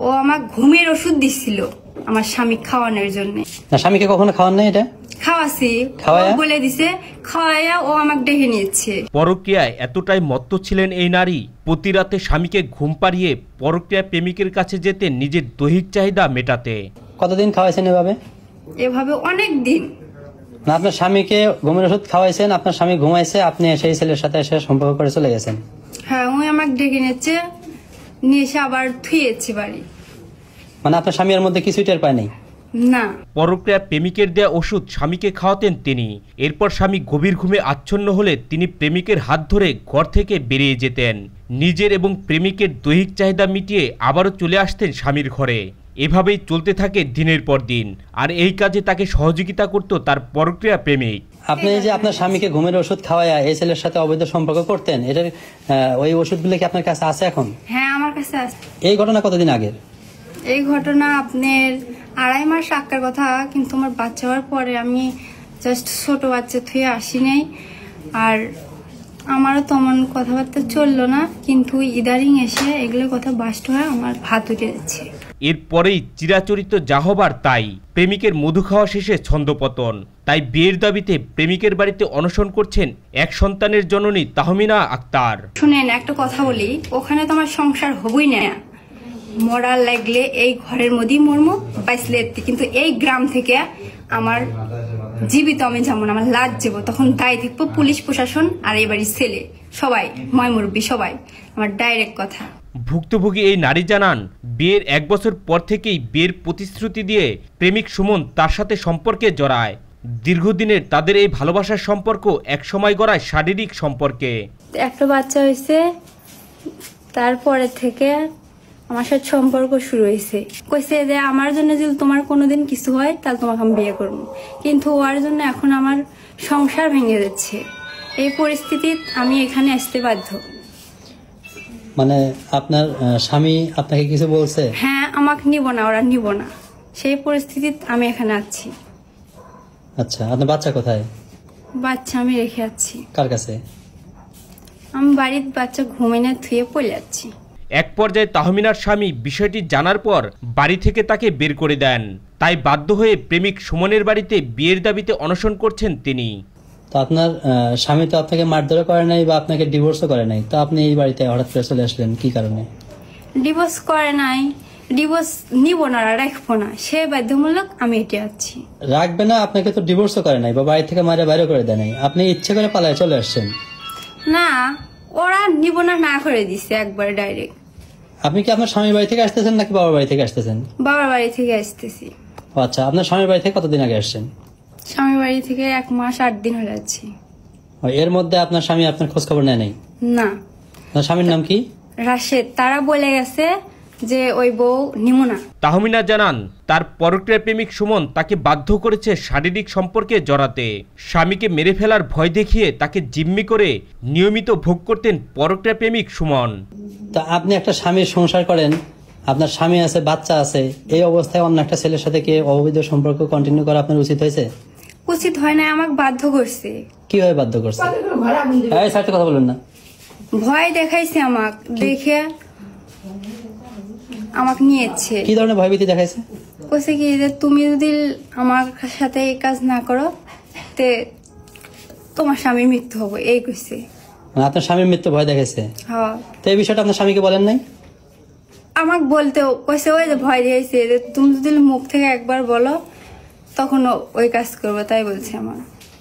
ও আমার ঘুমের ওষুধ দিছিল আমার স্বামী খাওয়ানোর জন্য। না, স্বামীকে কখনো খাওয়ান নাই? এটা খাওয়াছি, বলে দিছে খাওয়াইয়া ও আমাকে ডেকে নিয়েছে। পরক্রিয়ায় এতটাই মত্ত ছিলেন এই নারী, প্রতি রাতে স্বামীকে ঘুম পাড়িয়ে পরক্রিয়া প্রেমিকের কাছে যেতে নিজের দৈহিক চাহিদা মেটাতে। কতদিন খাওয়াইছেন এভাবে? এভাবে অনেক দিন। না, আপনার স্বামীকে ঘুমের ওষুধ খাওয়াইছেন, আপনার স্বামী ঘুমাইছে, আপনি সেই ছেলের সাথে এসে সম্পর্ক করে চলে গেছেন? হ্যাঁ, ওই আমাকে ডেকে নিয়েছে, নিয়ে এসে আবার থুয়েছে বাড়ি। মানে আপনার স্বামী এর মধ্যে কিছুই টের পায় নাই? না। পরক্রিয়া প্রেমিকের দেয়া ওষুধ স্বামীকে খাওয়াতেন তিনি। এরপর স্বামী গভীর ঘুমে আচ্ছন্ন হলে তিনি প্রেমিকের হাত ধরে ঘর থেকে বেরিয়ে যেতেন। নিজের এবং প্রেমিকের দৈহিক চাহিদা মিটিয়ে আবারও চলে আসতেন স্বামীর ঘরে। এভাবেই চলতে থাকে দিনের পর দিন। আর এই কাজে তাকে সহযোগিতা করত তার পরক্রিয়া প্রেমিক। আপনি যে আপনার স্বামীকে ঘুমের ওষুধ খাওয়ায়া এই ছেলের সাথে অবৈধ সম্পর্ক করতেন, এটার ওই ওষুধগুলো কি আপনার কাছে আছে এখন? হ্যাঁ, আমার কাছে আছে। এই ঘটনা কতদিন আগের? এই ঘটনা আপনার 2.5 মাস আগের কথা, কিন্তু আমার বাচ্চা হওয়ার পরে আমি জাস্ট ছোট বাচ্চা থুয়ে আসি নাই। আর আমারও তেমন কথাবার্তা চললো না, কিন্তু ইদারিং এসে এগুলো কথা বাস্ট হয়ে আমার ভাত উঠে যাচ্ছে। এরপরেই চিরাচরিত যা হবার তাই, প্রেমিকের মধু খাওয়া শেষে ছন্দপতন। তাই বিয়ের দাবিতে প্রেমিকের বাড়িতে অনশন করছেন এক সন্তানের জননী তাহমিনা আক্তার। শুনেন, একটা কথা বলি, ওখানে তো আমার সংসার হবই না। মরার লাগলে এই ঘরের মধ্যেই মর্ম বাইসলে, কিন্তু এই গ্রাম থেকে আমার জীবিত আমি যেমন আমার লাজ যাবো, তখন দায় থাকবো পুলিশ প্রশাসন আর এই বাড়ির ছেলে সবাই, ময়মুরব্বী সবাই। আমার ডাইরেক্ট কথা। ভুক্তভোগী এই নারী জানান, বিয়ের 1 বছর পর থেকেই বিয়ের প্রতিশ্রুতি দিয়ে প্রেমিক সুমন তার সাথে সম্পর্কে জড়ায়। দীর্ঘদিনের তাদের এই ভালোবাসার সম্পর্ক এক সময় গড়ায় শারীরিক সম্পর্কে। একটা বাচ্চা হয়েছে, তারপরে থেকে আমার সাথে সম্পর্ক শুরু হয়েছে। কইছে যে আমার জন্য যদি তোমার কোনোদিন কিছু হয় তাহলে তোমাকে আমি বিয়ে করবো, কিন্তু ওর জন্য এখন আমার সংসার ভেঙে যাচ্ছে। এই পরিস্থিতি আমি এখানে আসতে বাধ্য। মানে আপনার স্বামী আপনাকে কিছু বলছে? হ্যাঁ, আমাকে নিব না, ওরা নিব না, সেই পরিস্থিতি আমি এখানে আছি। আচ্ছা, আপনার বাচ্চা কোথায়? বাচ্চা আমি রেখে আছি। কার কাছে? আমি বাড়ির বাচ্চা ঘুমিয়ে না থুয়ে পড়ে যাচ্ছি। এক পর্যায়ে তাহমিনার স্বামী বিষয়টি জানার পর বাড়ি থেকে তাকে বের করে দেন। তাই বাধ্য হয়ে প্রেমিক সুমনের বাড়িতে বিয়ের দাবিতে অনশন করছেন তিনি। তো আপনার স্বামী তো আপনাকে মারধর করে নাই বা আপনাকে ডিভোর্সও করে নাই, তো আপনি এই বাড়িতে হঠাৎ করে চলে আসলেন কি কারণে? ডিভোর্স করে নাই, ডিভোর্স নিব না, রাখবো না, সে বাধ্যমূলক আমি এটি আছি। রাখবে না? আপনাকে তো ডিভোর্সও করে নাই বা বাড়ি থেকে মারে বাইরে করে দেয় নাই, আপনি ইচ্ছে করে পালায় চলে আসছেন। না, ওরা নিব না, না করে দিচ্ছে একবার ডাইরেক্ট। আপনি কি আপনার স্বামীর বাড়ি থেকে আসতেছেন নাকি বাবার বাড়ি থেকে আসতেছেন? বাবার বাড়ি থেকে আসতেছি। আচ্ছা, আপনার স্বামীর বাড়ি থেকে কতদিন আগে আসছেন? স্বামীর বাড়ি থেকে 1 মাস 8 দিন হয়ে যাচ্ছে। এর মধ্যে আপনার স্বামী আপনার খোঁজ খবর নেয় নাই? না। আপনার স্বামীর নাম কি? রাশেদ। তারা বলে গেছে যে ওই বউ নিব না। তাহমিনা জানান, তার পরক্রিয়া প্রেমিক সুমন তাকে বাধ্য করেছে শারীরিক সম্পর্কে জড়াতে। স্বামীকে মেরে ফেলার ভয় দেখিয়ে তাকে জিম্মি করে নিয়মিত ভোগ করতেন পরক্রিয়া প্রেমিক সুমন। তা আপনি একটা স্বামীর সংসার করেন, আপনার স্বামী আছে, বাচ্চা আছে, এই অবস্থায় অন্য একটা ছেলের সাথে কি অবৈধ সম্পর্ক কন্টিনিউ করা আপনার উচিত হয়েছে? উচিত হয় না, আমাকে বাধ্য করছে। কিভাবে বাধ্য করছে? এই সাথে কথা বলুন না। ভয় দেখাইছে, আমাকে দেখে আমাকে নিয়েছে। কি ধরনের ভয়ভীতি দেখাইছে? কইছে কি যে তুমি যদি আমার সাথে এই কাজ না করো তে তোমার স্বামীর মৃত্যু হবে, এই কইছে। মানে আপনার স্বামীর মৃত্যু ভয় দেখাইছে? হ্যাঁ। তো এই বিষয়টা আপনার স্বামীকে বলেন নাই? আমাকে বলতেও কইছে, ওই যে ভয় দিয়েছে যে তুমি যদি মুখ থেকে একবার বলো তখন ওই কাজ করবে, তাই বলছে আমার।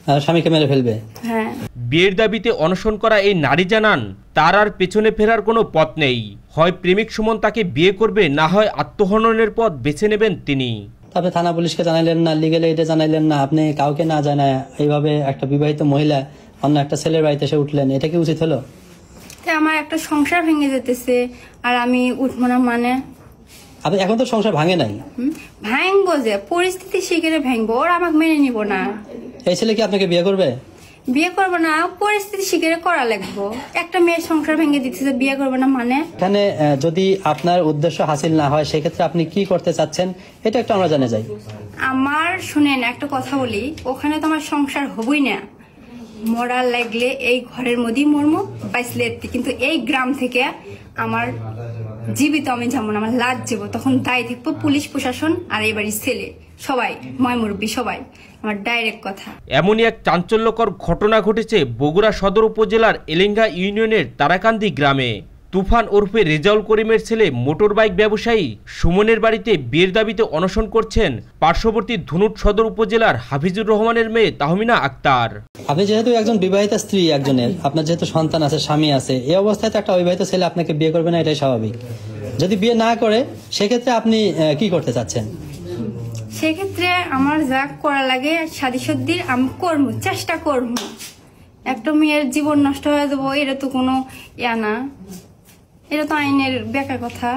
আর স্বামীকে মেরে ফেলবে? হ্যাঁ। বিয়ের দাবিতে অনশন করা এই নারী জানান, তার আর পেছনে ফেরার কোনো পথ নেই। হয় প্রেমিক সুমন তাকে বিয়ে করবে, না হয় আত্মহননের পথ বেছে নেবেন তিনি। আপনি থানা পুলিশকে জানাইলেন না, লিগেল এইডে জানাইলেন না, আপনি কাউকে না জানায় এইভাবে একটা বিবাহিত মহিলা অন্য একটা ছেলের বাড়িতে এসে উঠলেন, এটা কি উচিত হলো? আমার একটা সংসার ভেঙে যেতেছে আর আমি উঠবো না মানে? আপনি এখন তো সংসার ভাঙে নাই। ভাঙবো যে পরিস্থিতি শিখে ভাঙবো, ওরা আমাকে মেনে নিব না। এই ছেলে কি আপনাকে বিয়ে করবে? বিয়ে করবো না, পরিস্থিতি শিখে করা লাগবো। একটা মেয়ের সংসার ভেঙে দিতেছে, বিয়ে করবো না মানে? এখানে যদি আপনার উদ্দেশ্য হাসিল না হয় সেক্ষেত্রে আপনি কি করতে চাচ্ছেন এটা একটু আমরা জানা যাই। আমার শুনেন, একটা কথা বলি, ওখানে তো আমার সংসার হবই না। মরার লাগলে এই ঘরের মধ্যেই মরমো বাইসলে, কিন্তু এই গ্রাম থেকে আমার জীবিত আমি যাবো না, আমার লাশ যাবো। তখন দায়ী থাকবো পুলিশ প্রশাসন আর এই বাড়ির ছেলে সবাই, ময়মুরব্বী সবাই, আমার ডাইরেক্ট কথা। এমনই এক চাঞ্চল্যকর ঘটনা ঘটেছে বগুড়া সদর উপজেলার এলেঙ্গা ইউনিয়নের তারাকান্দি গ্রামে। তুফান ওরফে রেজাউল করিমের ছেলে মোটর বাইক ব্যবসায়ী সুমনের বাড়িতে বিয়ের দাবিতে অনশন করছেন পার্শ্ববর্তী ধুনুট সদর উপজেলার হাফিজুর রহমানের মেয়ে তাহমিনা আক্তার। আপনি যেহেতু একজন বিবাহিতা স্ত্রী একজনের, আপনার যেহেতু সন্তান আছে, স্বামী আছে, এই অবস্থায় তো একটা অবিবাহিত ছেলে আপনাকে বিয়ে করবে না, এটাই স্বাভাবিক। যদি বিয়ে না করে সেক্ষেত্রে আপনি কি করতে চাচ্ছেন? সেক্ষেত্রে আমার যা করা লাগে শাদী আমি করবো, চেষ্টা করবো। একটা মেয়ের জীবন নষ্ট হয়ে যাবো, এটা তো কোনো ইয়া না, এটা তো আইনের বেকার কথা।